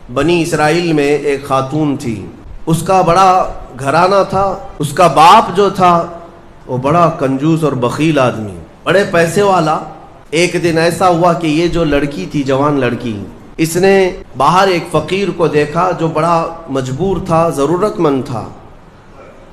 بنی اسرائیل میں ایک خاتون تھی، اس کا بڑا گھرانہ تھا، اس کا باپ جو تھا وہ بڑا کنجوس اور بخیل آدمی، بڑے پیسے والا۔ ایک دن ایسا ہوا کہ یہ جو لڑکی تھی، جوان لڑکی، اس نے باہر ایک فقیر کو دیکھا جو بڑا مجبور تھا، ضرورت مند تھا،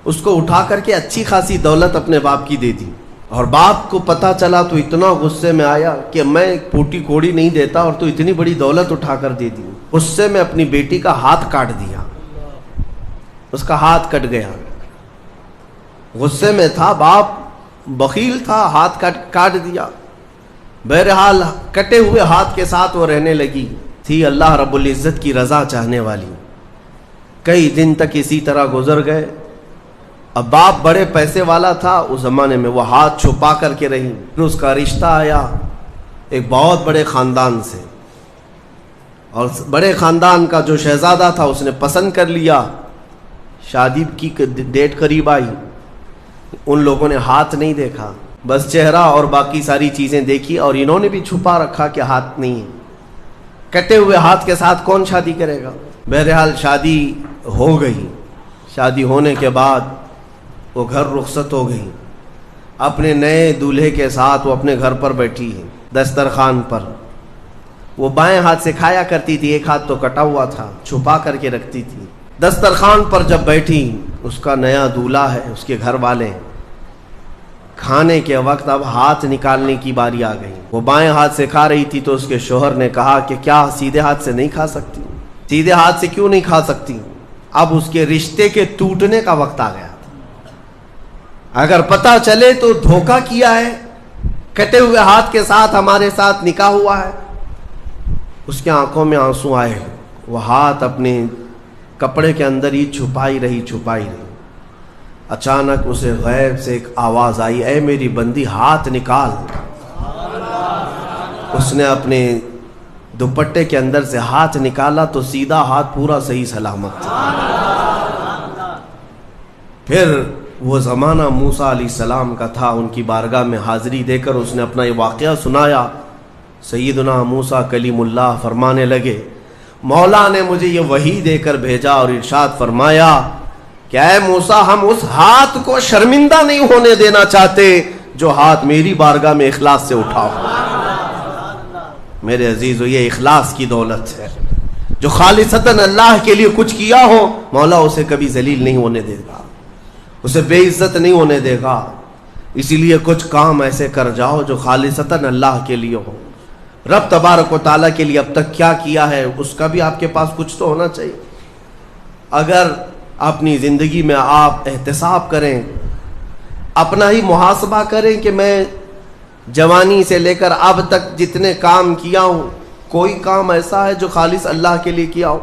اس کو اٹھا کر کے اچھی خاصی دولت اپنے باپ کی دے دی، اور باپ کو پتہ چلا تو اتنا غصے میں آیا کہ میں پھوٹی کوڑی نہیں دیتا اور تو اتنی بڑی دولت اٹھا کر دے دی۔ غصے میں اپنی بیٹی کا ہاتھ کاٹ دیا، اس کا ہاتھ کٹ گیا۔ غصے میں تھا باپ، بخیل تھا، ہاتھ کاٹ دیا۔ بہرحال کٹے ہوئے ہاتھ کے ساتھ وہ رہنے لگی تھی، اللہ رب العزت کی رضا چاہنے والی۔ کئی دن تک اسی طرح گزر گئے۔ اب باپ بڑے پیسے والا تھا اس زمانے میں، وہ ہاتھ چھپا کر کے رہی۔ پھر اس کا رشتہ آیا ایک بہت بڑے خاندان سے، اور بڑے خاندان کا جو شہزادہ تھا اس نے پسند کر لیا۔ شادی کی ڈیٹ قریب آئی، ان لوگوں نے ہاتھ نہیں دیکھا، بس چہرہ اور باقی ساری چیزیں دیکھی، اور انہوں نے بھی چھپا رکھا کہ ہاتھ نہیں ہے۔ کٹے ہوئے ہاتھ کے ساتھ کون شادی کرے گا؟ بہرحال شادی ہو گئی۔ شادی ہونے کے بعد وہ گھر رخصت ہو گئی، اپنے نئے دولہے کے ساتھ وہ اپنے گھر پر بیٹھی ہے دسترخوان پر۔ وہ بائیں ہاتھ سے کھایا کرتی تھی، ایک ہاتھ تو کٹا ہوا تھا، چھپا کر کے رکھتی تھی۔ دسترخوان پر جب بیٹھی، اس کا نیا دولہا ہے، اس کے گھر والے، کھانے کے وقت اب ہاتھ نکالنے کی باری آ گئی۔ وہ بائیں ہاتھ سے کھا رہی تھی تو اس کے شوہر نے کہا کہ کیا سیدھے ہاتھ سے نہیں کھا سکتی؟ سیدھے ہاتھ سے کیوں نہیں کھا سکتی؟ اب اس کے رشتے کے ٹوٹنے کا وقت آ گیا تھا۔ اگر پتہ چلے تو دھوکہ کیا ہے، کٹے ہوئے ہاتھ کے ساتھ ہمارے ساتھ نکاح ہوا ہے۔ اس کے آنکھوں میں آنسو آئے، وہ ہاتھ اپنے کپڑے کے اندر ہی چھپائی رہی۔ اچانک اسے غیب سے ایک آواز آئی، اے میری بندی ہاتھ نکال۔ اس نے اپنے دوپٹے کے اندر سے ہاتھ نکالا تو سیدھا ہاتھ پورا صحیح سلامت تھا۔ پھر وہ زمانہ موسیٰ علیہ السلام کا تھا، ان کی بارگاہ میں حاضری دے کر اس نے اپنا یہ واقعہ سنایا۔ سیدنا موسیٰ کلیم اللہ فرمانے لگے، مولا نے مجھے یہ وحی دے کر بھیجا اور ارشاد فرمایا کہ اے موسیٰ، ہم اس ہاتھ کو شرمندہ نہیں ہونے دینا چاہتے جو ہاتھ میری بارگاہ میں اخلاص سے اٹھاؤ۔ میرے عزیزو، یہ اخلاص کی دولت ہے۔ جو خالصتاً اللہ کے لیے کچھ کیا ہو، مولا اسے کبھی ذلیل نہیں ہونے دے گا، اسے بے عزت نہیں ہونے دے گا۔ اسی لیے کچھ کام ایسے کر جاؤ جو خالصتاً اللہ کے لیے ہو۔ رب تبارک و تعالیٰ کے لیے اب تک کیا کیا ہے، اس کا بھی آپ کے پاس کچھ تو ہونا چاہیے۔ اگر اپنی زندگی میں آپ احتساب کریں، اپنا ہی محاسبہ کریں کہ میں جوانی سے لے کر اب تک جتنے کام کیا ہوں، کوئی کام ایسا ہے جو خالص اللہ کے لیے کیا ہو؟